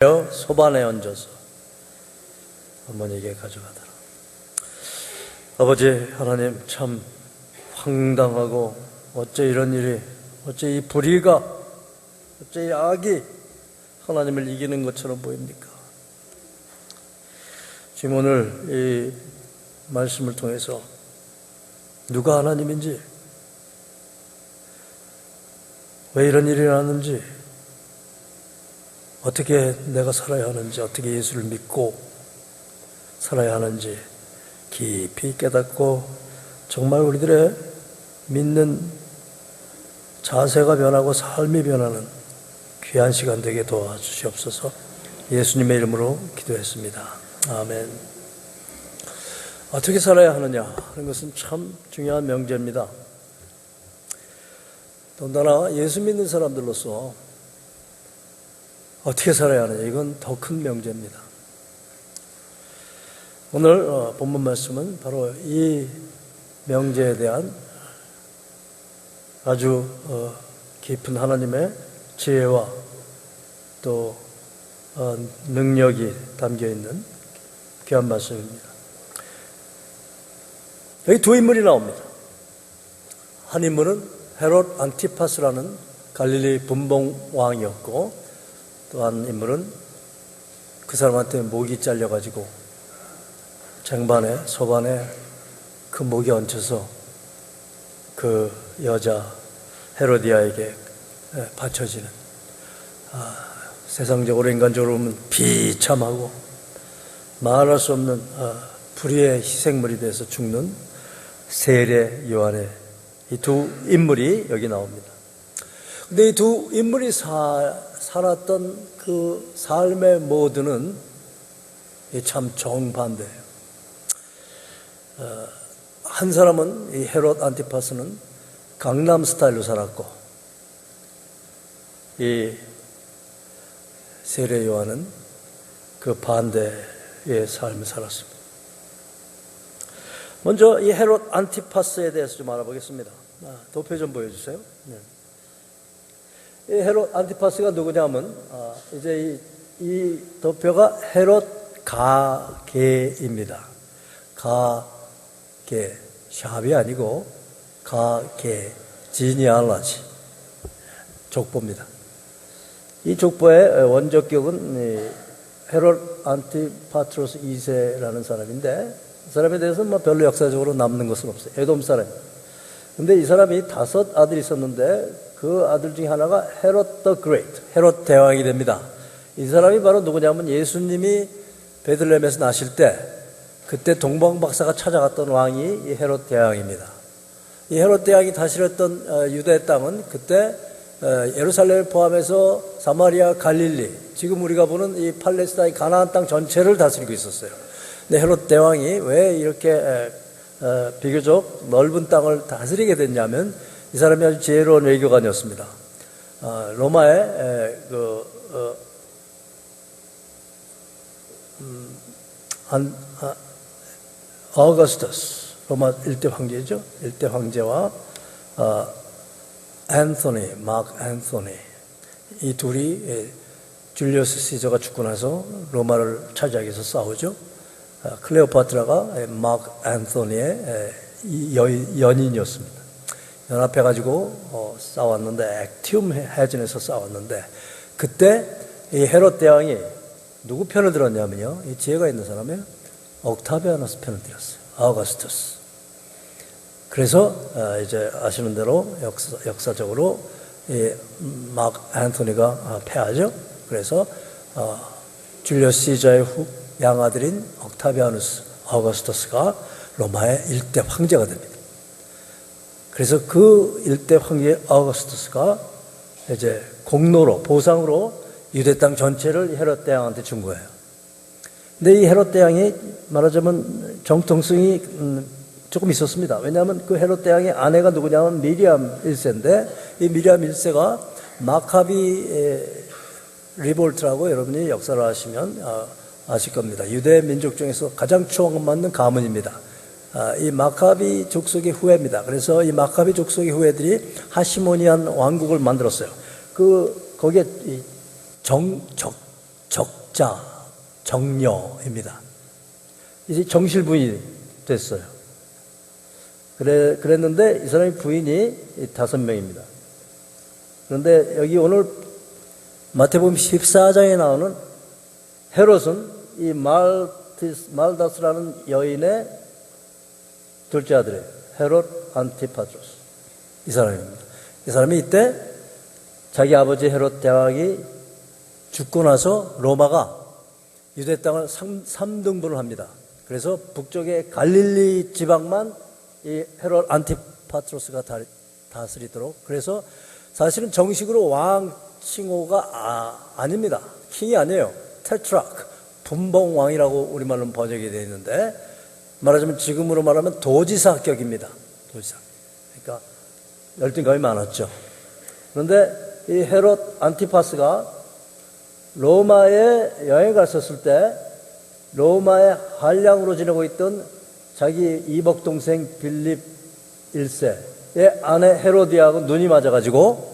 소반에 얹어서 어머니에게 가져가더라. 아버지 하나님, 참 황당하고 어째 이런 일이, 어째 이 불의가, 어째 이 악이 하나님을 이기는 것처럼 보입니까? 지금 오늘 이 말씀을 통해서 누가 하나님인지, 왜 이런 일이 일어났는지, 어떻게 내가 살아야 하는지, 어떻게 예수를 믿고 살아야 하는지 깊이 깨닫고 정말 우리들의 믿는 자세가 변하고 삶이 변하는 귀한 시간 되게 도와주시옵소서. 예수님의 이름으로 기도했습니다. 아멘. 어떻게 살아야 하느냐 하는 것은 참 중요한 명제입니다. 더군다나 예수 믿는 사람들로서 어떻게 살아야 하느냐, 이건 더 큰 명제입니다. 오늘 본문 말씀은 바로 이 명제에 대한 아주 깊은 하나님의 지혜와 또 능력이 담겨있는 귀한 말씀입니다. 여기 두 인물이 나옵니다. 한 인물은 헤롯 안티파스라는 갈릴리 분봉왕이었고, 또 한 인물은 그 사람한테 목이 잘려가지고 쟁반에, 소반에 그 목이 얹혀서 그 여자 헤로디아에게 바쳐지는, 세상적으로 인간적으로 보면 비참하고 말할 수 없는 불의의 희생물이 돼서 죽는 세례 요한의 이 두 인물이 여기 나옵니다. 근데 이 두 인물이 살았던 그 삶의 모드는 참 정반대예요. 한 사람은, 이 헤롯 안티파스는 강남 스타일로 살았고, 이 세례 요한은 그 반대의 삶을 살았습니다. 먼저 이 헤롯 안티파스에 대해서 좀 알아보겠습니다. 도표 좀 보여주세요. 네. 이 헤롯 안티파스가 누구냐면, 이제 이 도표가 헤롯 가게입니다. 가게, 샵이 아니고 가게, 지니알라지, 족보입니다. 이 족보의 원적격은 헤롯 안티파트로스 2세라는 사람인데, 이 사람에 대해서는 별로 역사적으로 남는 것은 없어요. 에돔 사람. 근데 이 사람이 5 아들이 있었는데 그 아들 중에 하나가 헤롯 더 그레이트, 헤롯 대왕이 됩니다. 이 사람이 바로 누구냐면 예수님이 베들레헴에서 나실 때 그때 동방박사가 찾아갔던 왕이 이 헤롯 대왕입니다. 이 헤롯 대왕이 다스렸던 유대 땅은 그때 예루살렘을 포함해서 사마리아, 갈릴리, 지금 우리가 보는 이 팔레스타인 가나안 땅 전체를 다스리고 있었어요. 근데 헤롯 대왕이 왜 이렇게 비교적 넓은 땅을 다스리게 됐냐면, 이 사람이 아주 지혜로운 외교관이었습니다. 로마의 어거스터스, 로마 1대 황제죠. 1대 황제와 앤토니, 마크 앤토니, 이 둘이 줄리어스 시저가 죽고 나서 로마를 차지하기 위해서 싸우죠. 클레오파트라가 마크 앤토니의 연인이었습니다. 연합해가지고 싸웠는데, 액티움 해전에서 싸웠는데, 그때 이 헤롯 대왕이 누구 편을 들었냐면요, 이 지혜가 있는 사람이에요. 옥타비아누스 편을 들었어요. 아우거스투스. 그래서 이제 아시는 대로 역사적으로 이 마크 앤토니가 패하죠. 그래서 줄리어스 시저의 양아들인 옥타비아누스 아우거스투스가 로마의 1대 황제가 됩니다. 그래서 그 1대 황제 아우거스투스가 이제 공로로, 보상으로 유대 땅 전체를 헤롯 대왕한테 준 거예요. 근데 이 헤롯 대왕이 말하자면 정통성이 조금 있었습니다. 왜냐하면 그 헤롯 대왕의 아내가 누구냐면 미리암 1세인데, 이 미리암 1세가 마카비 리볼트라고 여러분이 역사를 아시면 아실 겁니다. 유대 민족 중에서 가장 추앙받는 가문입니다. 이 마카비 족속의 후예입니다. 그래서 이 마카비 족속의 후예들이 하시모니안 왕국을 만들었어요. 거기에 적 학자, 정려입니다. 이제 정실 부인이 됐어요. 그랬는데 이 사람의 부인이 5명입니다. 그런데 여기 오늘 마태복음 14장에 나오는 헤롯은 이 말다스라는 여인의 둘째 아들이에요. 헤롯 안티파트로스. 이 사람입니다. 이 사람이 이때 자기 아버지 헤롯 대왕이 죽고 나서 로마가 유대 땅을 3등분을 합니다. 그래서 북쪽의 갈릴리 지방만 이 헤롯 안티파트로스가 다스리도록. 그래서 사실은 정식으로 왕 칭호가 아닙니다. 킹이 아니에요. 테트라크, 분봉왕이라고 우리말로 번역이 되어 있는데, 말하자면 지금으로 말하면 도지사격입니다. 도지사. 그러니까 열등감이 많았죠. 그런데 이 헤롯 안티파스가 로마에 여행 갔었을 때 로마의 한량으로 지내고 있던 자기 이복 동생 빌립 1세의 아내 헤로디아하고 눈이 맞아가지고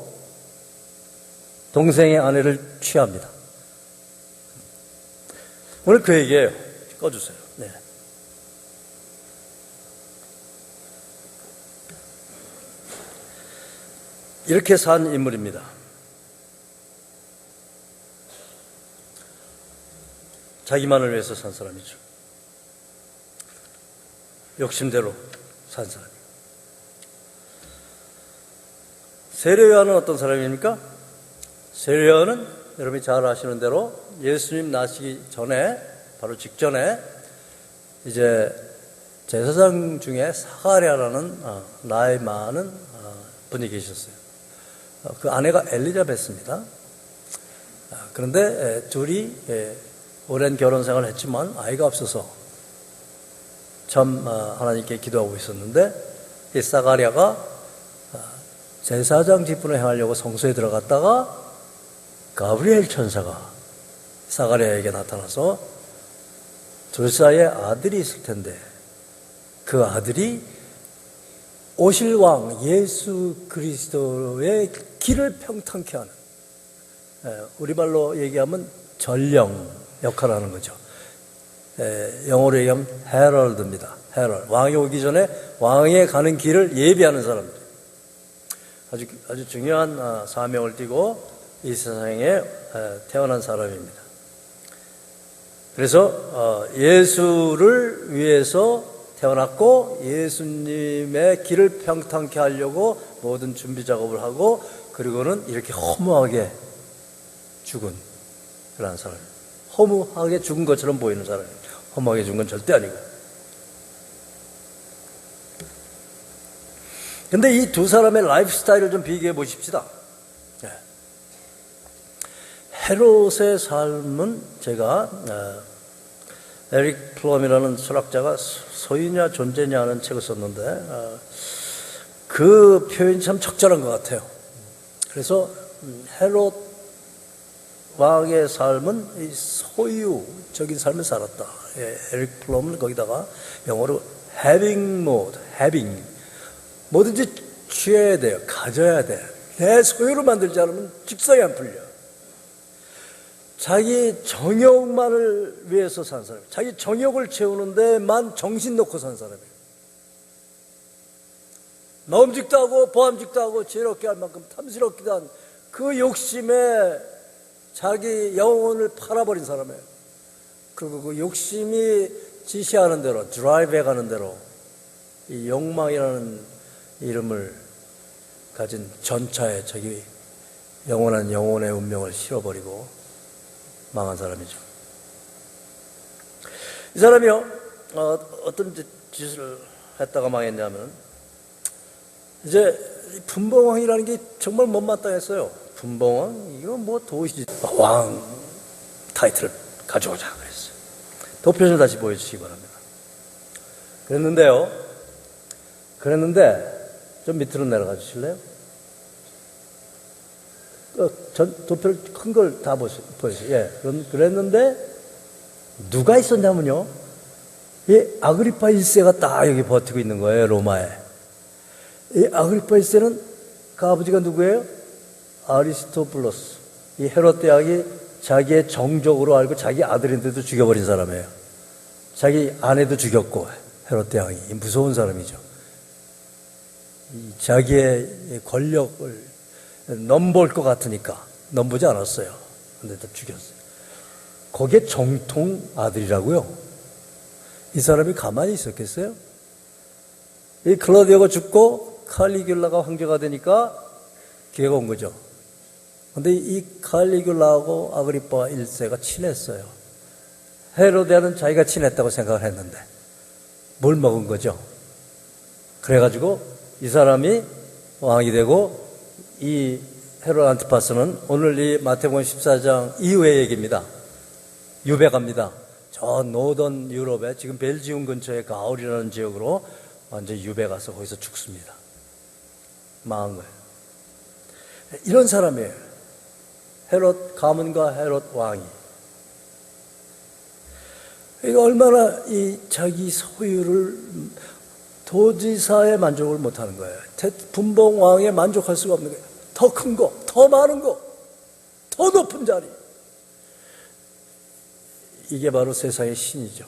동생의 아내를 취합니다. 오늘 그 얘기예요. 꺼주세요. 네. 이렇게 산 인물입니다. 자기만을 위해서 산 사람이죠. 욕심대로 산 사람이에요. 세례요한은 어떤 사람입니까? 세례요한은 여러분이 잘 아시는 대로 예수님 나시기 전에, 바로 직전에 이제 제사장 중에 사가랴라는 나이 많은 분이 계셨어요. 그 아내가 엘리자베스입니다. 그런데 둘이 오랜 결혼 생활을 했지만 아이가 없어서 참 하나님께 기도하고 있었는데, 이 사가랴가 제사장 직분을 행하려고 성소에 들어갔다가 가브리엘 천사가 사가랴에게 나타나서 둘 사이에 아들이 있을 텐데 그 아들이 오실 왕 예수 그리스도의 길을 평탄케 하는, 우리말로 얘기하면 전령 역할을 하는 거죠. 영어로 얘기하면 헤럴드입니다. 헤럴. 왕이 오기 전에 왕에 가는 길을 예비하는 사람들. 아주 중요한 사명을 띠고 이 세상에 태어난 사람입니다. 그래서 예수를 위해서 태어났고 예수님의 길을 평탄케 하려고 모든 준비 작업을 하고, 그리고는 이렇게 허무하게 죽은 그런 사람입니다. 허무하게 죽은 것처럼 보이는 사람입니다. 허무하게 죽은 건 절대 아니고. 근데 이 두 사람의 라이프 스타일을 좀 비교해 보십시다. 헤롯의 삶은 제가 에릭 플럼이라는 철학자가 소유냐 존재냐 하는 책을 썼는데 그 표현이 참 적절한 것 같아요. 그래서 헤롯 왕의 삶은 이 소유적인 삶을 살았다. 에릭 플럼은 거기다가 영어로 having mode, having, 뭐든지 취해야 돼요. 가져야 돼. 내 소유로 만들지 않으면 직성이 안 풀려. 자기 정욕만을 위해서 산 사람이에요. 자기 정욕을 채우는 데만 정신 놓고 산 사람이에요. 먹음직도 하고 보암직도 하고 지혜롭게 할 만큼 탐스럽기도 한 그 욕심에 자기 영혼을 팔아버린 사람이에요. 그리고 그 욕심이 지시하는 대로, 드라이브해 가는 대로 이 욕망이라는 이름을 가진 전차에 자기 영원한 영혼의 운명을 실어버리고 망한 사람이죠. 이 사람이요, 어떤 짓을 했다가 망했냐면, 이제 분봉왕이라는 게 정말 못마땅했어요. 분봉왕, 이거 뭐 도시 왕 타이틀을 가져오자 그랬어요. 도표 좀 다시 보여주시기 바랍니다. 그랬는데 좀 밑으로 내려가 주실래요? 도표를 큰 걸 다 보여주세요. 예, 그랬는데 누가 있었냐면요, 이 아그리파 1세가 딱 여기 버티고 있는 거예요. 로마에. 이 아그리파 1세는 그 아버지가 누구예요? 아리스토블로스. 이 헤롯 대왕이 자기의 정적으로 알고 자기 아들인데도 죽여버린 사람이에요. 자기 아내도 죽였고, 헤롯 대왕이. 무서운 사람이죠. 자기의 권력을 넘볼 것 같으니까 넘보지 않았어요. 근데 다 죽였어요. 거기에 정통 아들이라고요. 이 사람이 가만히 있었겠어요? 이 클라우디오가 죽고 칼리귤라가 황제가 되니까 기회가 온 거죠. 근데 이 칼리귤라하고 아그리파 1세가 친했어요. 헤로데는 자기가 친했다고 생각을 했는데 뭘 먹은 거죠? 그래가지고 이 사람이 왕이 되고, 이 헤롯 안티파스는 오늘 이 마태복음 14장 이후의 얘기입니다. 유배 갑니다. 저 노던 유럽에 지금 벨지움 근처의 가울이라는 지역으로 완전 유배 가서 거기서 죽습니다. 망한 거예요. 이런 사람이에요. 헤롯 가문과 헤롯 왕이. 이거 얼마나 이 자기 소유를 도지사에 만족을 못하는 거예요. 분봉 왕에 만족할 수가 없는 거예요. 더 큰 거, 더 많은 거, 더 높은 자리. 이게 바로 세상의 신이죠.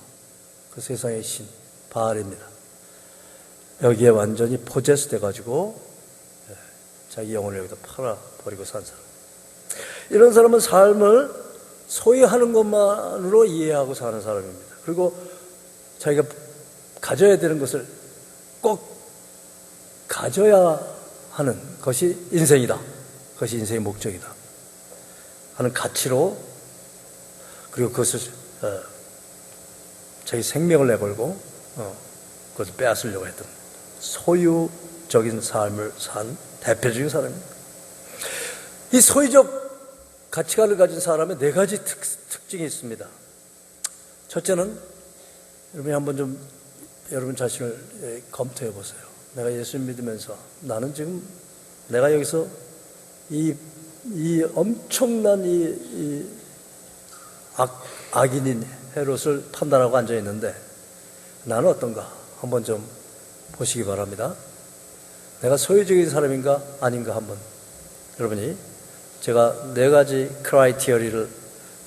그 세상의 신, 바알입니다. 여기에 완전히 포제스 돼가지고 자기 영혼을 여기다 팔아버리고 산 사람. 이런 사람은 삶을 소유하는 것만으로 이해하고 사는 사람입니다. 그리고 자기가 가져야 되는 것을 꼭 가져야 하는 것이 인생이다. 그것이 인생의 목적이다 하는 가치로, 그리고 그것을 자기 생명을 내걸고 그것을 빼앗으려고 했던 소유적인 삶을 산 대표적인 사람입니다. 이 소유적 가치관을 가진 사람의 네 가지 특징이 있습니다. 첫째는, 여러분이 한번 좀 여러분 자신을 검토해 보세요. 내가 예수 믿으면서 나는 지금 내가 여기서 이 엄청난 악인인 헤롯을 판단하고 앉아 있는데 나는 어떤가 한번 좀 보시기 바랍니다. 내가 소유적인 사람인가 아닌가 한번 여러분이, 제가 네 가지 크라이티어리를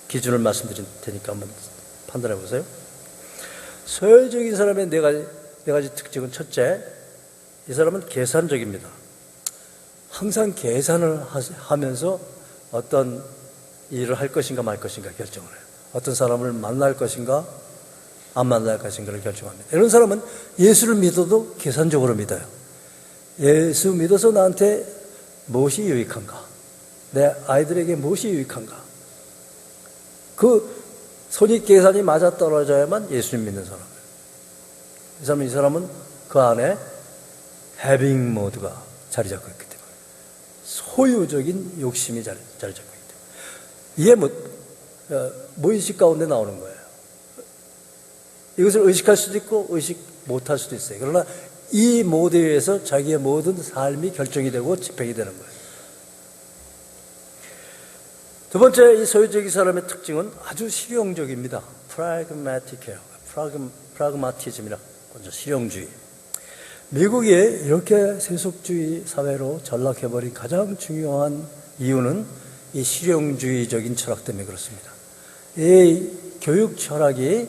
기준을 말씀드릴 테니까 한번 판단해 보세요. 소유적인 사람의 네 가지 특징은, 첫째, 이 사람은 계산적입니다. 항상 계산을 하면서 어떤 일을 할 것인가 말 것인가 결정을 해요. 어떤 사람을 만날 것인가 안 만날 것인가를 결정합니다. 이런 사람은 예수를 믿어도 계산적으로 믿어요. 예수 믿어서 나한테 무엇이 유익한가? 내 아이들에게 무엇이 유익한가? 그 손익 계산이 맞아떨어져야만 예수님 믿는 사람이에요. 이 사람은 그 안에 해빙 모드가 자리 잡고 있기 때문에, 소유적인 욕심이 자리 잡고 있기 때문에, 이게 무의식 가운데 나오는 거예요. 이것을 의식할 수도 있고 의식 못할 수도 있어요. 그러나 이 모드에 의해서 자기의 모든 삶이 결정이 되고 집행이 되는 거예요. 두 번째, 이 소유적인 사람의 특징은 아주 실용적입니다. 프라그마티즘이라, 먼저 실용주의. 미국이 이렇게 세속주의 사회로 전락해버린 가장 중요한 이유는 이 실용주의적인 철학 때문에 그렇습니다. 이 교육 철학이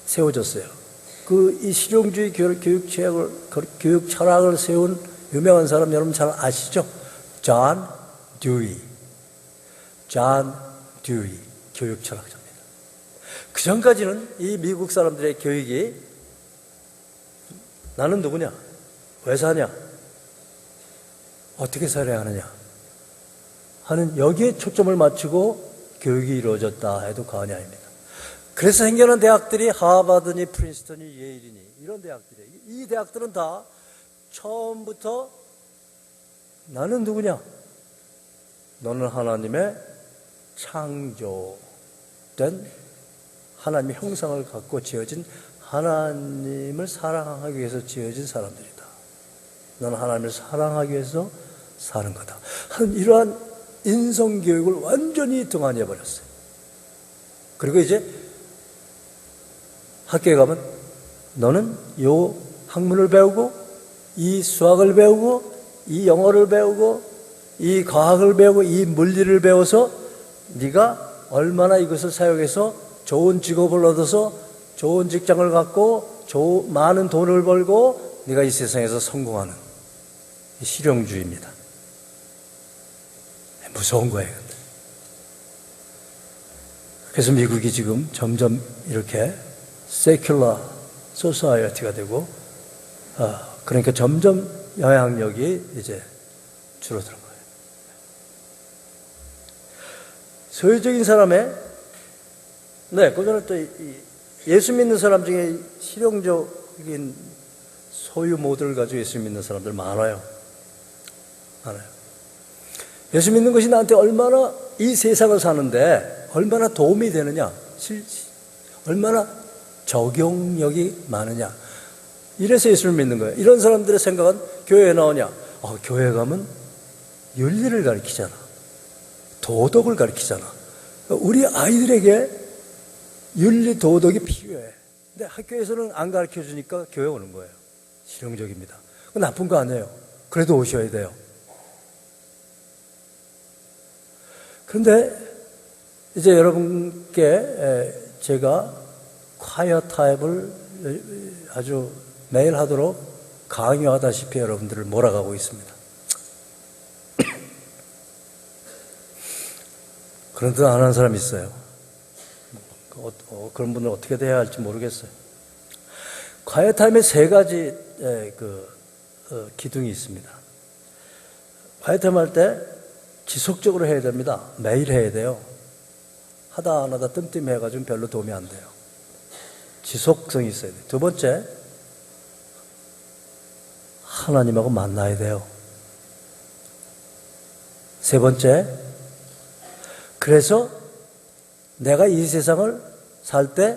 세워졌어요. 이 실용주의 교육 철학을 세운 유명한 사람 여러분 잘 아시죠? 존 듀이 교육 철학자입니다. 그 전까지는 이 미국 사람들의 교육이 나는 누구냐? 왜 사냐? 어떻게 살아야 하느냐? 하는 여기에 초점을 맞추고 교육이 이루어졌다 해도 과언이 아닙니다. 그래서 생겨난 대학들이 하버드니 프린스턴이 예일이니 이런 대학들이에요. 이 대학들은 다 처음부터 나는 누구냐? 너는 하나님의 창조된 하나님의 형상을 갖고 지어진 하나님을 사랑하기 위해서 지어진 사람들이다. 너는 하나님을 사랑하기 위해서 사는 거다. 이러한 인성교육을 완전히 등한히 해버렸어요. 그리고 이제 학교에 가면 너는 요 학문을 배우고 이 수학을 배우고 이 영어를 배우고 이 과학을 배우고 이 물리를 배워서 네가 얼마나 이것을 사용해서 좋은 직업을 얻어서 좋은 직장을 갖고 많은 돈을 벌고 네가 이 세상에서 성공하는 실용주의입니다. 무서운 거예요. 그래서 미국이 지금 점점 이렇게 세큘러 소사이어티가 되고 그러니까 점점 영향력이 이제 줄어드는 거예요. 소유적인 사람의 그전에 또 예수 믿는 사람 중에 실용적인 소유 모드를 가지고 예수 믿는 사람들 많아요. 예수 믿는 것이 나한테 얼마나 이 세상을 사는데 얼마나 도움이 되느냐, 얼마나 적용력이 많으냐. 이래서 예수를 믿는 거예요. 이런 사람들의 생각은 교회에 나오냐? 교회 가면 윤리를 가르치잖아. 도덕을 가르치잖아. 우리 아이들에게 윤리, 도덕이 필요해. 근데 학교에서는 안 가르쳐 주니까 교회 오는 거예요. 실용적입니다. 그건 나쁜 거 아니에요. 그래도 오셔야 돼요. 그런데 이제 여러분께 제가 콰이어 타입을 아주 매일 하도록 강요하다시피 여러분들을 몰아가고 있습니다. 그런데 안 하는 사람이 있어요. 그런 분은 어떻게 돼야 할지 모르겠어요. 콰이어 타임에 세 가지 기둥이 있습니다. 콰이어 타임 할 때 지속적으로 해야 됩니다. 매일 해야 돼요. 하다 안 하다 뜸뜸해가지고 별로 도움이 안 돼요. 지속성이 있어야 돼요. 두 번째, 하나님하고 만나야 돼요. 세 번째, 그래서 내가 이 세상을 살 때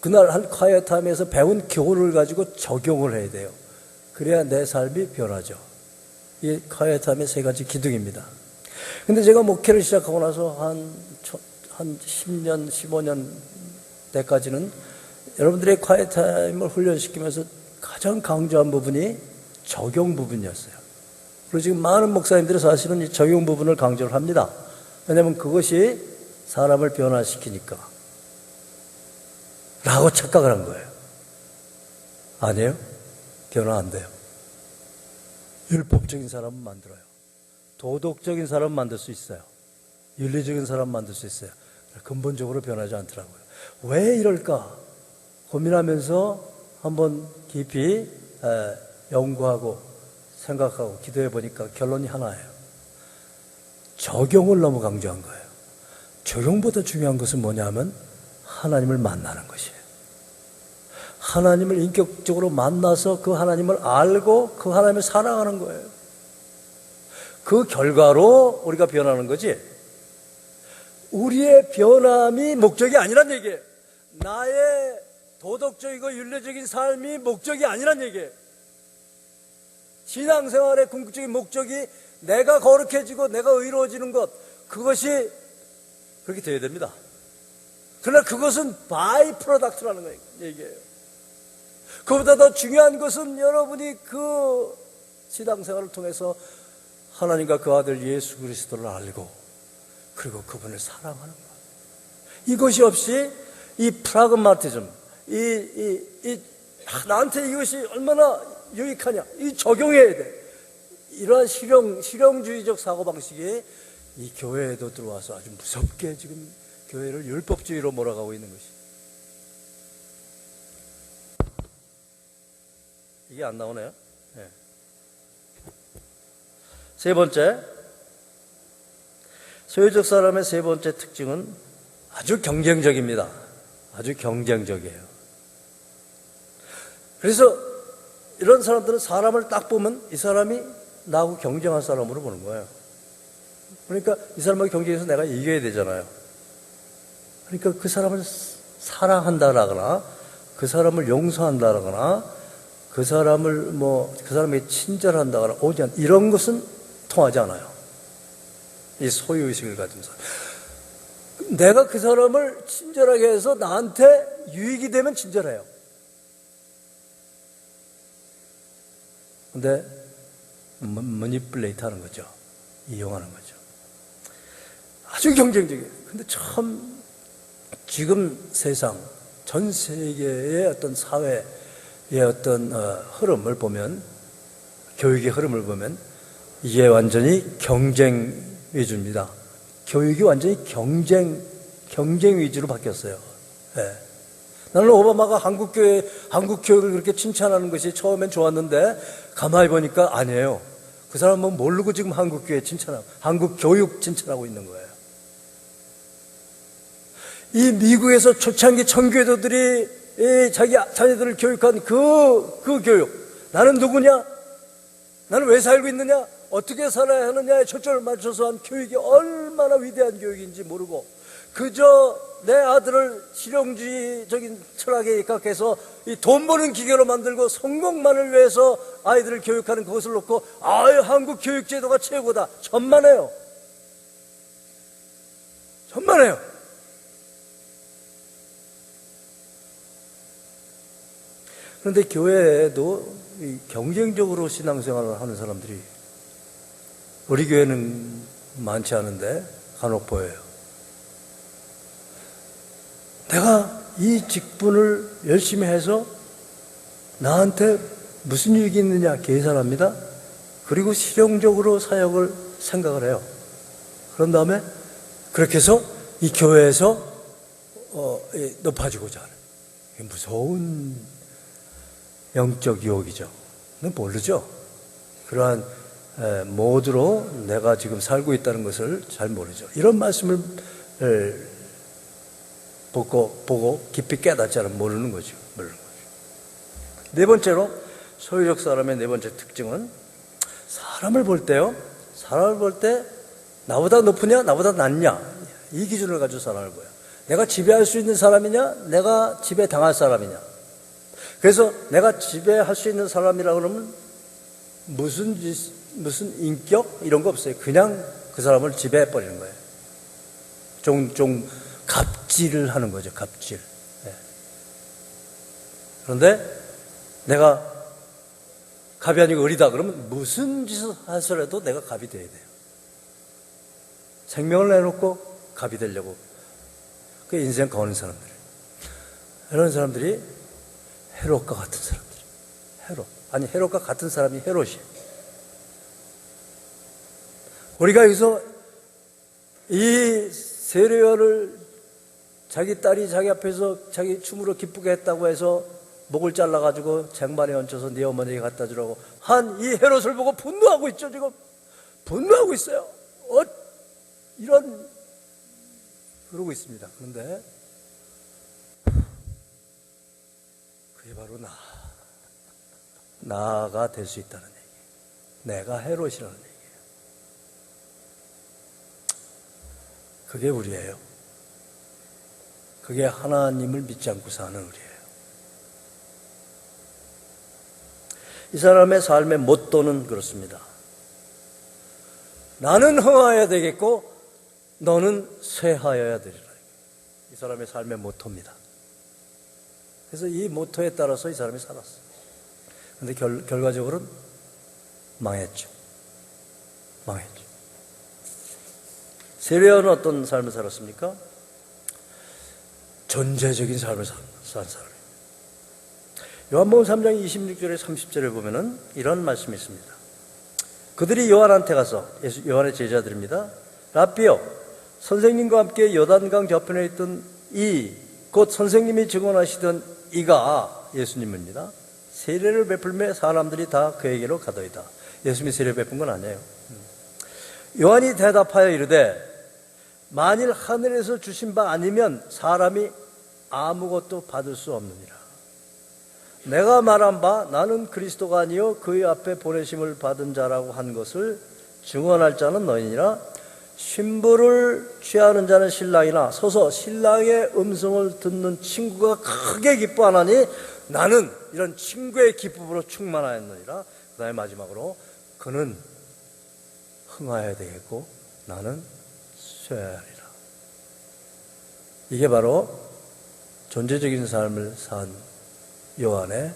그날 한 콰이어 타임에서 배운 교훈을 가지고 적용을 해야 돼요. 그래야 내 삶이 변하죠. 이 콰이어 타임의 세 가지 기둥입니다. 근데 제가 목회를 시작하고 나서 한 10년, 15년 때까지는 여러분들의 콰이어 타임을 훈련시키면서 가장 강조한 부분이 적용 부분이었어요. 그리고 지금 많은 목사님들이 사실은 이 적용 부분을 강조를 합니다. 왜냐하면 그것이 사람을 변화시키니까 라고 착각을 한 거예요. 아니에요. 변화 안 돼요. 율법적인 사람은 만들어요. 도덕적인 사람은 만들 수 있어요. 윤리적인 사람은 만들 수 있어요. 근본적으로 변하지 않더라고요. 왜 이럴까 고민하면서 한번 깊이 연구하고 생각하고 기도해 보니까 결론이 하나예요. 적용을 너무 강조한 거예요. 적용보다 중요한 것은 뭐냐면 하나님을 만나는 것이에요. 하나님을 인격적으로 만나서 그 하나님을 알고 그 하나님을 사랑하는 거예요. 그 결과로 우리가 변하는 거지. 우리의 변함이 목적이 아니란 얘기예요. 나의 도덕적이고 윤리적인 삶이 목적이 아니란 얘기예요. 신앙생활의 궁극적인 목적이 내가 거룩해지고 내가 의로워지는 것, 그것이 그렇게 되어야 됩니다. 그러나 그것은 바이 프로덕트라는 얘기예요. 그보다 더 중요한 것은 여러분이 그 신앙생활을 통해서 하나님과 그 아들 예수 그리스도를 알고 그리고 그분을 사랑하는 것. 이것이 없이 이 프라그마티즘, 나한테 이것이 얼마나 유익하냐, 이 적용해야 돼. 이러한 실용주의적 사고방식이 이 교회에도 들어와서 아주 무섭게 지금 교회를 율법주의로 몰아가고 있는 것이. 이게 안 나오네요. 네. 세 번째, 소유적 사람의 세 번째 특징은 아주 경쟁적입니다. 아주 경쟁적이에요. 그래서 이런 사람들은 사람을 딱 보면 이 사람이 나하고 경쟁할 사람으로 보는 거예요. 그러니까 이 사람하고 경쟁해서 내가 이겨야 되잖아요. 그러니까 그 사람을 사랑한다라거나 그 사람을 용서한다라거나 그 사람을 그 사람에게 친절한다거나 오지 이런 것은 통하지 않아요. 이 소유의식을 가진 사람. 내가 그 사람을 친절하게 해서 나한테 유익이 되면 친절해요. 근데 머니플레이트 하는 거죠. 이용하는 거죠. 아주 경쟁적이에요. 근데 참 지금 세상 전 세계의 어떤 사회의 어떤 흐름을 보면, 교육의 흐름을 보면 이게 완전히 경쟁 위주입니다. 교육이 완전히 경쟁 위주로 바뀌었어요. 네. 나는 오바마가 한국 교육을 그렇게 칭찬하는 것이 처음엔 좋았는데 가만히 보니까 아니에요. 그 사람은 모르고 지금 한국 교육 칭찬하고 있는 거예요. 이 미국에서 초창기 청교도들이 자기 자녀들을 교육한 그 교육, 나는 누구냐? 나는 왜 살고 있느냐? 어떻게 살아야 하느냐에 초점을 맞춰서 한 교육이 얼마나 위대한 교육인지 모르고 그저 내 아들을 실용주의적인 철학에 입각해서 이 돈 버는 기계로 만들고 성공만을 위해서 아이들을 교육하는 그것을 놓고 한국 교육제도가 최고다. 천만에요. 그런데 교회에도 경쟁적으로 신앙생활을 하는 사람들이 우리 교회는 많지 않은데 간혹 보여요. 내가 이 직분을 열심히 해서 나한테 무슨 이익이 있느냐 계산합니다. 그리고 실용적으로 사역을 생각을 해요. 그런 다음에 그렇게 해서 이 교회에서 높아지고자 하는, 이게 무서운 영적 유혹이죠. 근데 모르죠. 그러한 모드로 내가 지금 살고 있다는 것을 잘 모르죠. 이런 말씀을 보고 깊이 깨닫지 않으면 모르는 거죠. 네 번째로, 소유적 사람의 네 번째 특징은 사람을 볼 때 나보다 높으냐 나보다 낮냐, 이 기준을 가지고 사람을 보여. 내가 지배할 수 있는 사람이냐, 내가 지배당할 사람이냐. 그래서 내가 지배할 수 있는 사람이라 그러면 무슨 인격 이런 거 없어요. 그냥 그 사람을 지배해 버리는 거예요. 좀 갑질을 하는 거죠. 갑질. 네. 그런데 내가 갑이 아니고 을이다 그러면 무슨 짓을 하더라도 내가 갑이 돼야 돼요. 생명을 내놓고 갑이 되려고. 그 인생 거는 사람들. 이런 사람들이 헤롯과 같은 사람들. 헤롯과 같은 사람이 헤롯이에요. 우리가 여기서 이 세례요한을 자기 딸이 자기 앞에서 자기 춤으로 기쁘게 했다고 해서 목을 잘라가지고 쟁반에 얹혀서 네 어머니에게 갖다 주라고 한 이 헤롯을 보고 분노하고 있죠. 지금 분노하고 있어요. 그러고 있습니다. 그런데 그게 바로 나가 될 수 있다는 얘기예요. 내가 헤롯이라는 얘기예요. 그게 우리예요. 그게 하나님을 믿지 않고 사는 우리예요. 이 사람의 삶의 모토는 그렇습니다. 나는 흥하여야 되겠고 너는 쇠하여야 되리라. 이 사람의 삶의 모토입니다. 그래서 이 모토에 따라서 이 사람이 살았어요. 그런데 결과적으로는 망했죠. 세례요한은 어떤 삶을 살았습니까? 전제적인 삶을 산 사람이에요. 요한복음 3장 26절에 30절에 보면은 이런 말씀이 있습니다. 그들이 요한한테 가서, 요한의 제자들입니다. 라삐여, 선생님과 함께 요단강 저편에 있던 곧 선생님이 증언하시던 이가 예수님입니다. 세례를 베풀며 사람들이 다 그에게로 가더이다. 예수님이 세례 베푼 건 아니에요. 요한이 대답하여 이르되 만일 하늘에서 주신 바 아니면 사람이 아무것도 받을 수 없느니라. 내가 말한 바 나는 그리스도가 아니요 그의 앞에 보내심을 받은 자라고 한 것을 증언할 자는 너희니라. 신부를 취하는 자는 신랑이나 서서 신랑의 음성을 듣는 친구가 크게 기뻐하나니 나는 이런 친구의 기쁨으로 충만하였느니라. 그 다음에 마지막으로 그는 흥하여야 되겠고 나는 쇠하리라. 이게 바로 존재적인 삶을 산 요한의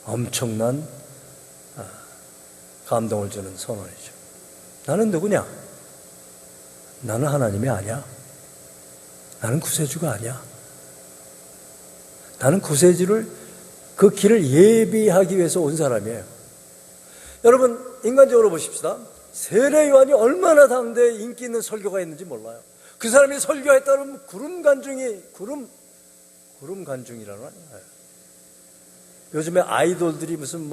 엄청난 감동을 주는 선언이죠. 나는 누구냐? 나는 하나님이 아니야. 나는 구세주가 아니야. 나는 구세주를 그 길을 예비하기 위해서 온 사람이에요. 여러분, 인간적으로 보십시다. 세례 요한이 얼마나 당대에 인기 있는 설교가 있는지 몰라요. 그 사람이 설교했다면 구름 간중이라나? 요즘에 아이돌들이 무슨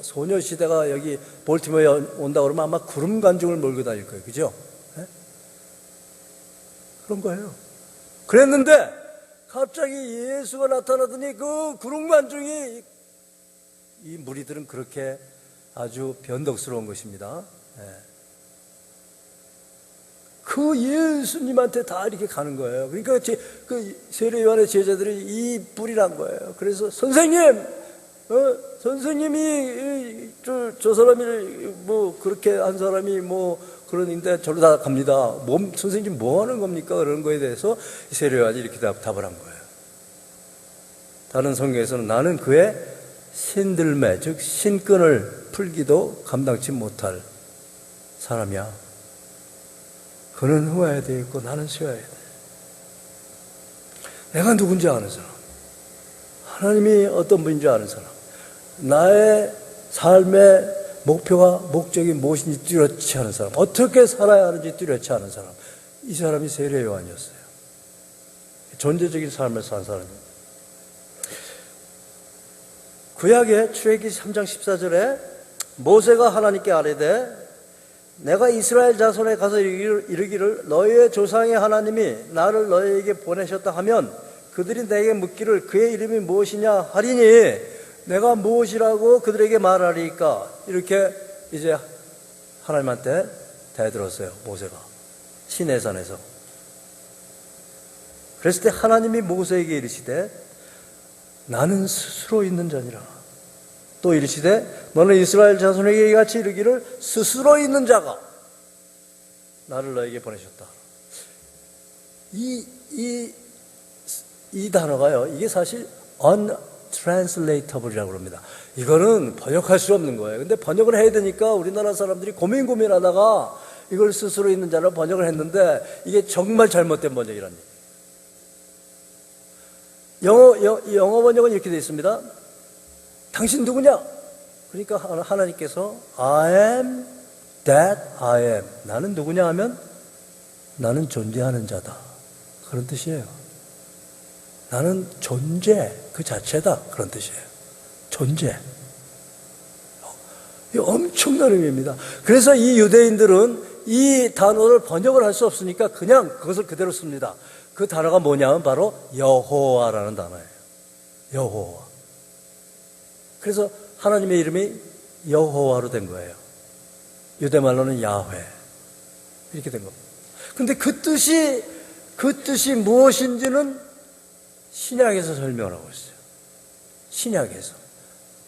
소녀시대가 여기 볼티모어에 온다 그러면 아마 구름 간중을 몰고 다닐 거예요. 그죠? 네? 그런 거예요. 그랬는데 갑자기 예수가 나타나더니 그 구름 간중이, 이 무리들은 그렇게 아주 변덕스러운 것입니다. 네. 그 예수님한테 다 이렇게 가는 거예요. 그러니까 그 세례 요한의 제자들이 이 뿔이란 거예요. 그래서 선생님이 저 사람이 그렇게 한 사람이 그러는데 저로 다 갑니다. 선생님 뭐 하는 겁니까? 그런 거에 대해서 세례 요한이 이렇게 답을 한 거예요. 다른 성경에서는 나는 그의 신들매, 즉 신끈을 풀기도 감당치 못할 사람이야. 그는 흥해야 되겠고 나는 쉬어야 돼. 내가 누군지 아는 사람, 하나님이 어떤 분인지 아는 사람, 나의 삶의 목표와 목적이 무엇인지 뚜렷이 아는 사람, 어떻게 살아야 하는지 뚜렷이 아는 사람, 이 사람이 세례 요한이었어요. 존재적인 삶을 산 사람입니다. 구약의 출애굽기 3장 14절에 모세가 하나님께 아뢰되 내가 이스라엘 자손에 가서 이르기를 너희의 조상의 하나님이 나를 너희에게 보내셨다 하면 그들이 내게 묻기를 그의 이름이 무엇이냐 하리니 내가 무엇이라고 그들에게 말하리까? 이렇게 이제 하나님한테 대들었어요. 모세가 시내산에서. 그랬을 때 하나님이 모세에게 이르시되 나는 스스로 있는 자니라. 또 이르시되 너는 이스라엘 자손에게 이같이 이르기를 스스로 있는 자가 나를 너에게 보내셨다. 이 단어가요, 이게 사실 untranslatable이라고 합니다. 이거는 번역할 수 없는 거예요. 근데 번역을 해야 되니까 우리나라 사람들이 고민하다가 이걸 스스로 있는 자로 번역을 했는데 이게 정말 잘못된 번역이란 얘기예요. 영어 번역은 이렇게 되어 있습니다. 당신 누구냐? 그러니까 하나님께서 I am that I am. 나는 누구냐 하면 나는 존재하는 자다. 그런 뜻이에요. 나는 존재 그 자체다. 그런 뜻이에요. 존재. 이 엄청난 의미입니다. 그래서 이 유대인들은 이 단어를 번역을 할 수 없으니까 그냥 그것을 그대로 씁니다. 그 단어가 뭐냐면 바로 여호와라는 단어예요. 여호와. 그래서 하나님의 이름이 여호와로 된 거예요. 유대말로는 야훼. 이렇게 된 겁니다. 그런데 그 뜻이 무엇인지는 신약에서 설명을 하고 있어요. 신약에서.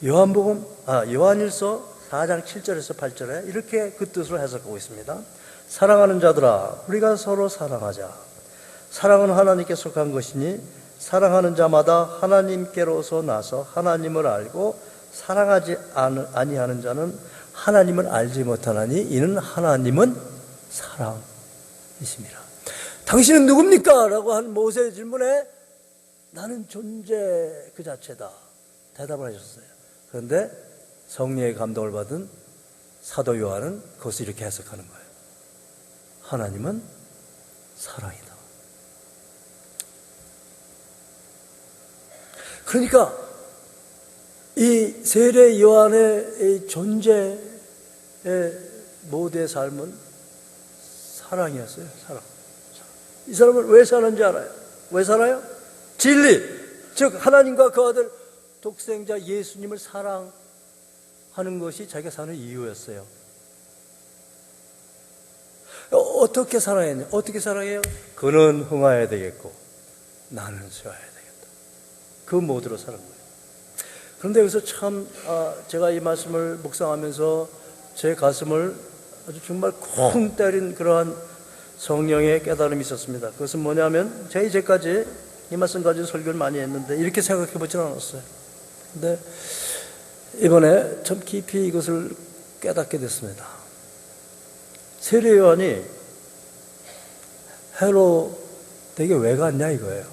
요한일서 4장 7절에서 8절에 이렇게 그 뜻으로 해석하고 있습니다. 사랑하는 자들아, 우리가 서로 사랑하자. 사랑은 하나님께 속한 것이니 사랑하는 자마다 하나님께로서 나서 하나님을 알고 사랑하지 아니하는 자는 하나님을 알지 못하나니 이는 하나님은 사랑이심이라. 당신은 누굽니까? 라고 한 모세의 질문에 나는 존재 그 자체다 대답을 하셨어요. 그런데 성령의 감동을 받은 사도 요한은 그것을 이렇게 해석하는 거예요. 하나님은 사랑이다. 그러니까 이 세례 요한의 존재의 모두의 삶은 사랑이었어요. 사랑. 이 사람은 왜 사는지 알아요? 왜 살아요? 진리, 즉 하나님과 그 아들 독생자 예수님을 사랑하는 것이 자기가 사는 이유였어요. 어떻게 사랑했냐? 어떻게 사랑해요? 그는 흥하여야 되겠고 나는 쉬어야 되겠다. 그 모드로 사는 거예요. 그런데 여기서 참 제가 이 말씀을 묵상하면서 제 가슴을 아주 정말 쿵 때린 그러한 성령의 깨달음이 있었습니다. 그것은 뭐냐면 제가 이제까지 이 말씀 가지고 설교를 많이 했는데 이렇게 생각해 보지는 않았어요. 근데 이번에 참 깊이 이것을 깨닫게 됐습니다. 세례 요한이 헤롯에게 왜 갔냐 이거예요.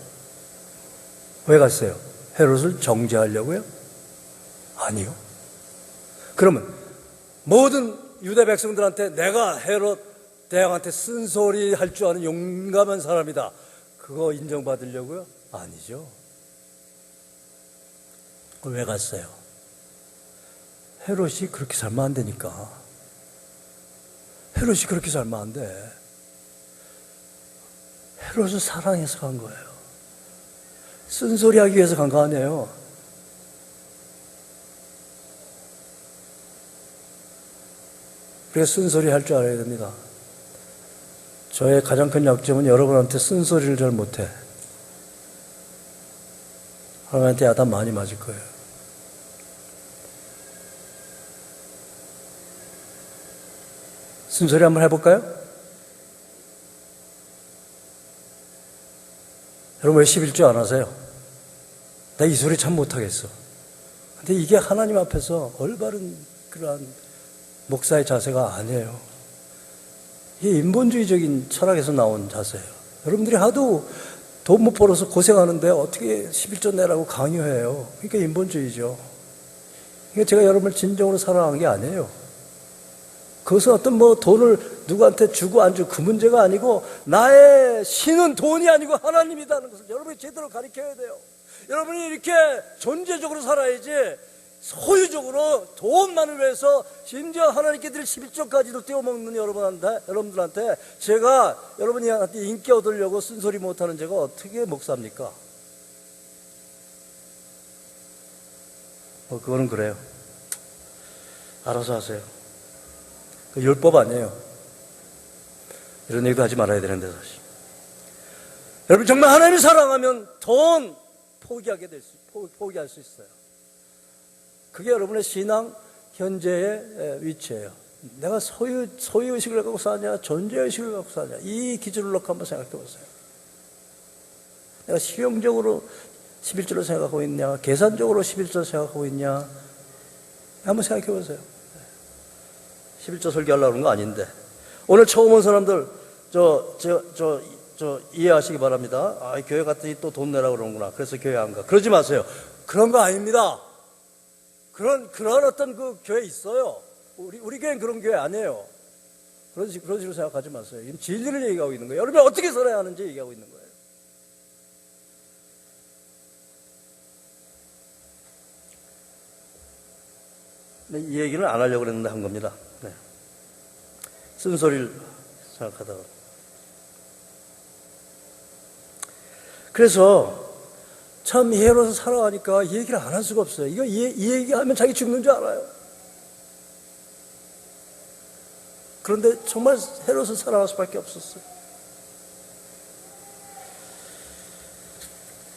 왜 갔어요? 헤롯을 정죄하려고요? 아니요. 그러면 모든 유대 백성들한테 내가 헤롯 대왕한테 쓴소리 할 줄 아는 용감한 사람이다, 그거 인정받으려고요? 아니죠. 왜 갔어요? 헤롯이 그렇게 살면 안 되니까. 헤롯이 그렇게 살면 안 돼. 헤롯을 사랑해서 간 거예요. 쓴소리하기 위해서 간 거 아니에요. 그래서 쓴소리 할 줄 알아야 됩니다. 저의 가장 큰 약점은 여러분한테 쓴소리를 잘 못해. 하나님한테 야단 많이 맞을 거예요. 쓴소리 한번 해볼까요? 여러분 왜 11조 안 하세요? 나 이 소리 참 못하겠어. 근데 이게 하나님 앞에서 올바른 그러한 목사의 자세가 아니에요. 이게 인본주의적인 철학에서 나온 자세예요. 여러분들이 하도 돈 못 벌어서 고생하는데 어떻게 11조 내라고 강요해요. 그러니까 인본주의죠. 그러니까 제가 여러분을 진정으로 사랑한 게 아니에요. 그것은 어떤 뭐 돈을 누구한테 주고 안 주고 그 문제가 아니고, 나의 신은 돈이 아니고 하나님이라는 것을 여러분이 제대로 가르쳐야 돼요. 여러분이 이렇게 존재적으로 살아야지 소유적으로 돈만을 위해서 심지어 하나님께 드릴 11조까지도 떼어먹는 여러분들한테 제가 여러분한테 인기 얻으려고 쓴소리 못하는 제가 어떻게 목사입니까? 그거는 그래요. 알아서 하세요. 그 율법 아니에요. 이런 얘기도 하지 말아야 되는데 사실. 여러분 정말 하나님을 사랑하면 돈 포기할 수 있어요. 그게 여러분의 신앙 현재의 위치예요. 내가 소유의식을 갖고 사냐, 존재의식을 갖고 사냐, 이 기준을 놓고 한번 생각해 보세요. 내가 실용적으로 11조를 생각하고 있냐, 계산적으로 11조를 생각하고 있냐, 한번 생각해 보세요. 11조 설교하려고 그런 거 아닌데. 오늘 처음 온 사람들 이해하시기 바랍니다. 아, 교회 갔더니 또 돈 내라고 그러는구나, 그래서 교회 안 가. 그러지 마세요. 그런 거 아닙니다. 그런 어떤 그 교회 있어요. 우리 교회는 그런 교회 아니에요. 그런 식으로 생각하지 마세요. 이건 진리를 얘기하고 있는 거예요. 여러분이 어떻게 살아야 하는지 얘기하고 있는 거예요. 네, 이 얘기는 안 하려고 그랬는데 한 겁니다. 네. 쓴소리를 생각하다가. 그래서 참 헤롯을 살아가니까 이 얘기를 안 할 수가 없어요. 이 얘기하면 자기 죽는 줄 알아요. 그런데 정말 헤롯을 살아갈 수밖에 없었어요.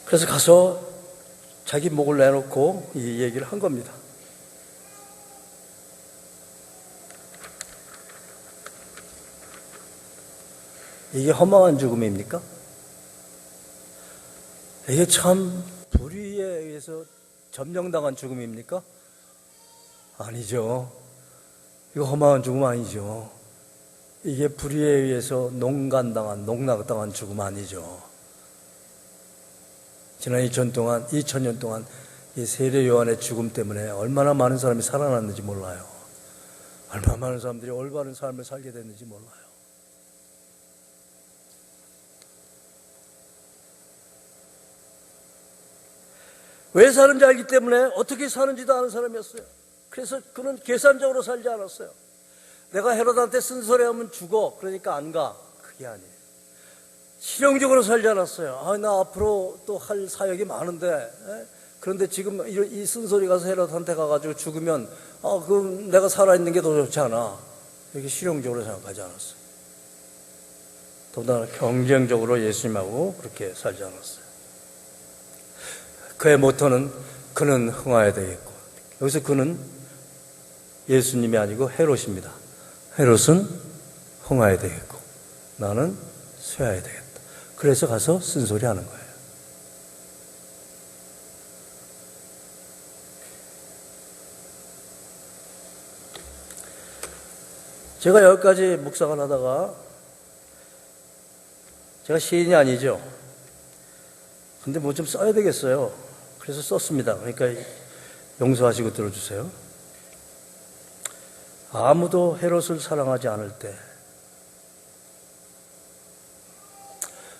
그래서 가서 자기 목을 내놓고 이 얘기를 한 겁니다. 이게 허망한 죽음입니까? 이게 참 불의에 의해서 점령당한 죽음입니까? 아니죠. 이거 허망한 죽음 아니죠. 이게 불의에 의해서 농락당한 죽음 아니죠. 지난 2000년 동안 이 세례 요한의 죽음 때문에 얼마나 많은 사람이 살아났는지 몰라요. 얼마나 많은 사람들이 올바른 삶을 살게 됐는지 몰라요. 왜 사는지 알기 때문에 어떻게 사는지도 아는 사람이었어요. 그래서 그는 계산적으로 살지 않았어요. 내가 헤롯한테 쓴소리하면 죽어, 그러니까 안 가. 그게 아니에요. 실용적으로 살지 않았어요. 나 앞으로 또 할 사역이 많은데, 그런데 지금 이 쓴소리 가서 헤롯한테 가가지고 죽으면 그럼 내가 살아있는 게 더 좋지 않아. 이렇게 실용적으로 생각하지 않았어요. 더군다나 경쟁적으로 예수님하고 그렇게 살지 않았어요. 그의 모토는 그는 흥하여야 되겠고, 여기서 그는 예수님이 아니고 헤롯입니다. 헤롯은 흥하여야 되겠고 나는 쇠하여야 되겠다. 그래서 가서 쓴소리 하는 거예요. 제가 여기까지 묵상을 하다가, 제가 시인이 아니죠. 근데 뭐 좀 써야 되겠어요. 그래서 썼습니다. 그러니까 용서하시고 들어주세요. 아무도 헤롯을 사랑하지 않을 때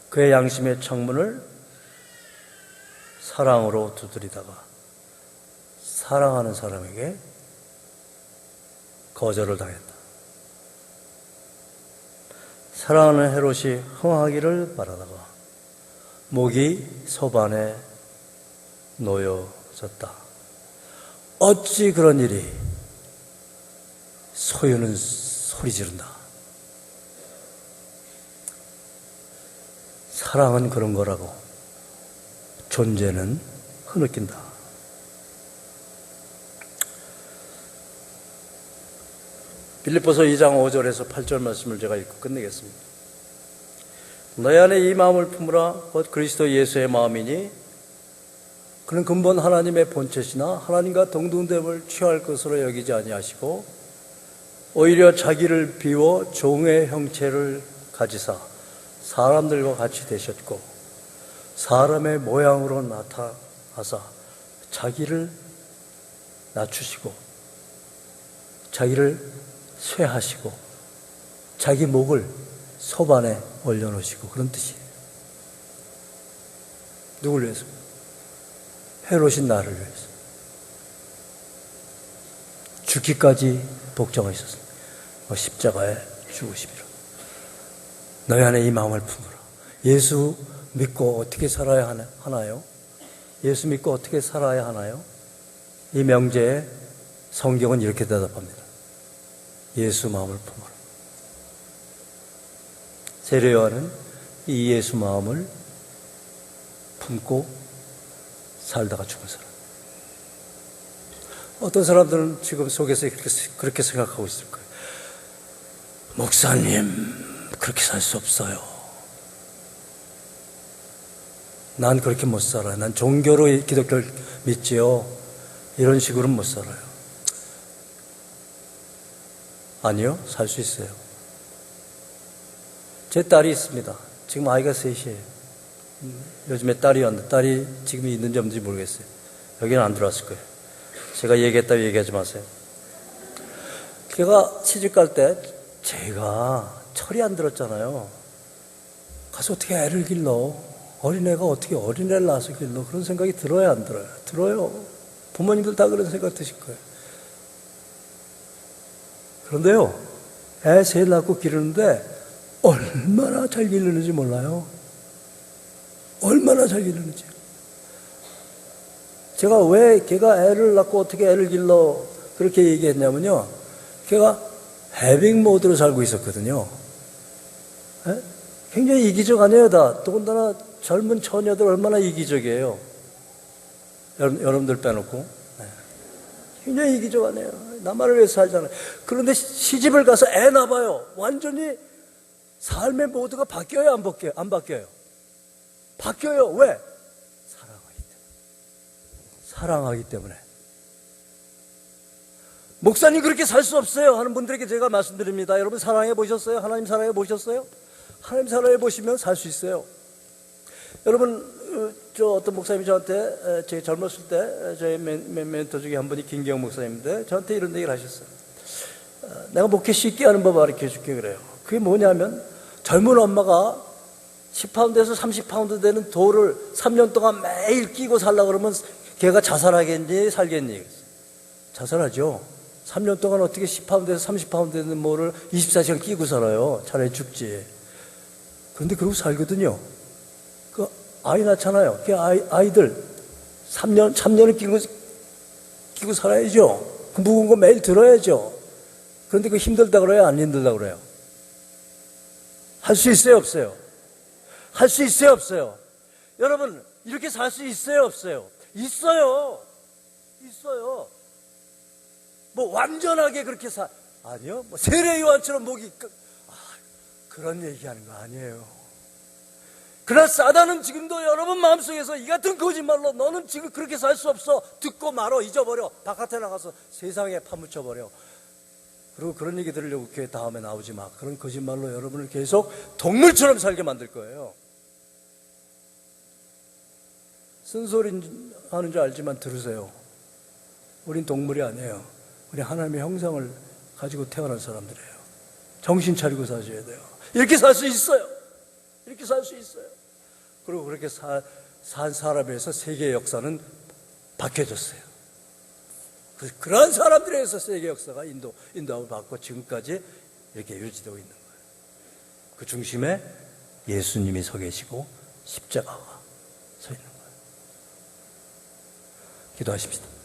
그의 양심의 창문을 사랑으로 두드리다가 사랑하는 사람에게 거절을 당했다. 사랑하는 헤롯이 흥하기를 바라다가 목이 소반에 놓여졌다. 어찌 그런 일이? 소유는 소리 지른다. 사랑은 그런 거라고. 존재는 흐느낀다. 빌립보서 2장 5절에서 8절 말씀을 제가 읽고 끝내겠습니다. 너희 안에 이 마음을 품으라. 곧 그리스도 예수의 마음이니 그는 근본 하나님의 본체시나 하나님과 동등됨을 취할 것으로 여기지 아니하시고 오히려 자기를 비워 종의 형체를 가지사 사람들과 같이 되셨고 사람의 모양으로 나타나사 자기를 낮추시고 자기를 쇠하시고 자기 목을 소반에 올려놓으시고 그런 뜻이에요. 누굴 위해서? 헤롯인 나를 위해서. 죽기까지 복종하셨습니다. 십자가에 죽으심이라. 너희 안에 이 마음을 품으라. 예수 믿고 어떻게 살아야 하나요? 예수 믿고 어떻게 살아야 하나요? 이 명제에 성경은 이렇게 대답합니다. 예수 마음을 품어라. 세례요한은 이 예수 마음을 품고 살다가 죽은 사람. 어떤 사람들은 지금 속에서 그렇게 생각하고 있을 거예요. 목사님, 그렇게 살 수 없어요. 난 그렇게 못 살아요. 난 종교로 기독교를 믿지요. 이런 식으로는 못 살아요. 아니요, 살 수 있어요. 제 딸이 있습니다. 지금 아이가 셋이에요. 요즘에 딸이 왔는데 딸이 지금 있는지 없는지 모르겠어요. 여기는 안 들어왔을 거예요. 제가 얘기했다고 얘기하지 마세요. 걔가 시집갈 때 제가 철이 안 들었잖아요. 가서 어떻게 애를 길러? 어린애가 어떻게 어린애를 낳아서 길러? 그런 생각이 들어요, 안 들어요? 들어요. 부모님들 다 그런 생각 드실 거예요. 그런데요, 애 셋 낳고 기르는데 얼마나 잘 기르는지 몰라요. 얼마나 잘 기르는지. 제가 왜 걔가 애를 낳고 어떻게 애를 길러 그렇게 얘기했냐면요, 걔가 해빙 모드로 살고 있었거든요. 에? 굉장히 이기적 아니에요, 다. 더군다나 젊은 처녀들 얼마나 이기적이에요. 여러분들 빼놓고. 네. 굉장히 이기적 아니에요. 나만을 위해서 살잖아요. 그런데 시집을 가서 애 낳아봐요. 완전히 삶의 모드가 바뀌어요, 안 바뀌어요? 안 바뀌어요. 바뀌어요. 왜? 사랑하기 때문에. 목사님 그렇게 살 수 없어요 하는 분들에게 제가 말씀드립니다. 여러분 사랑해 보셨어요? 하나님 사랑해 보셨어요? 하나님 사랑해 보시면 살 수 있어요. 여러분 어떤 목사님이 저한테 제가 젊었을 때 저희 멘토 중에 한 분이 김경 목사님인데 저한테 이런 얘기를 하셨어요. 내가 목회 쉽게 하는 법 가르쳐 줄게 그래요. 그게 뭐냐면 젊은 엄마가 10파운드에서 30파운드 되는 돌을 3년 동안 매일 끼고 살라 그러면 걔가 자살하겠니 살겠니? 자살하죠. 3년 동안 어떻게 10파운드에서 30파운드 되는 뭐를 24시간 끼고 살아요. 차라리 죽지. 그런데 그러고 살거든요. 그 아이 낳잖아요. 그 아이들 3년을 끼고 살아야죠. 그 무거운 거 매일 들어야죠. 그런데 그 힘들다 그래요? 안 힘들다 그래요? 할 수 있어요? 없어요? 할 수 있어요? 없어요? 여러분 이렇게 살 수 있어요? 없어요? 있어요. 있어요. 뭐 완전하게 그렇게 아니요. 뭐 세례 요한처럼 목이 그런 얘기하는 거 아니에요. 그러나 사단은 지금도 여러분 마음속에서 이 같은 거짓말로 너는 지금 그렇게 살 수 없어. 듣고 말어. 잊어버려. 바깥에 나가서 세상에 파묻혀버려. 그리고 그런 얘기 들으려고 교회 다음에 나오지 마. 그런 거짓말로 여러분을 계속 동물처럼 살게 만들 거예요. 쓴소리 하는 줄 알지만 들으세요. 우린 동물이 아니에요. 우리 하나님의 형상을 가지고 태어난 사람들이에요. 정신 차리고 사셔야 돼요. 이렇게 살 수 있어요. 이렇게 살 수 있어요. 그리고 그렇게 산 사람에 의해서 세계의 역사는 바뀌어졌어요. 그러한 사람들에 의해서 세계 역사가 인도함을 받고 지금까지 이렇게 유지되고 있는 거예요. 그 중심에 예수님이 서 계시고 십자가가 서 있는 거예요. 기도하십시다.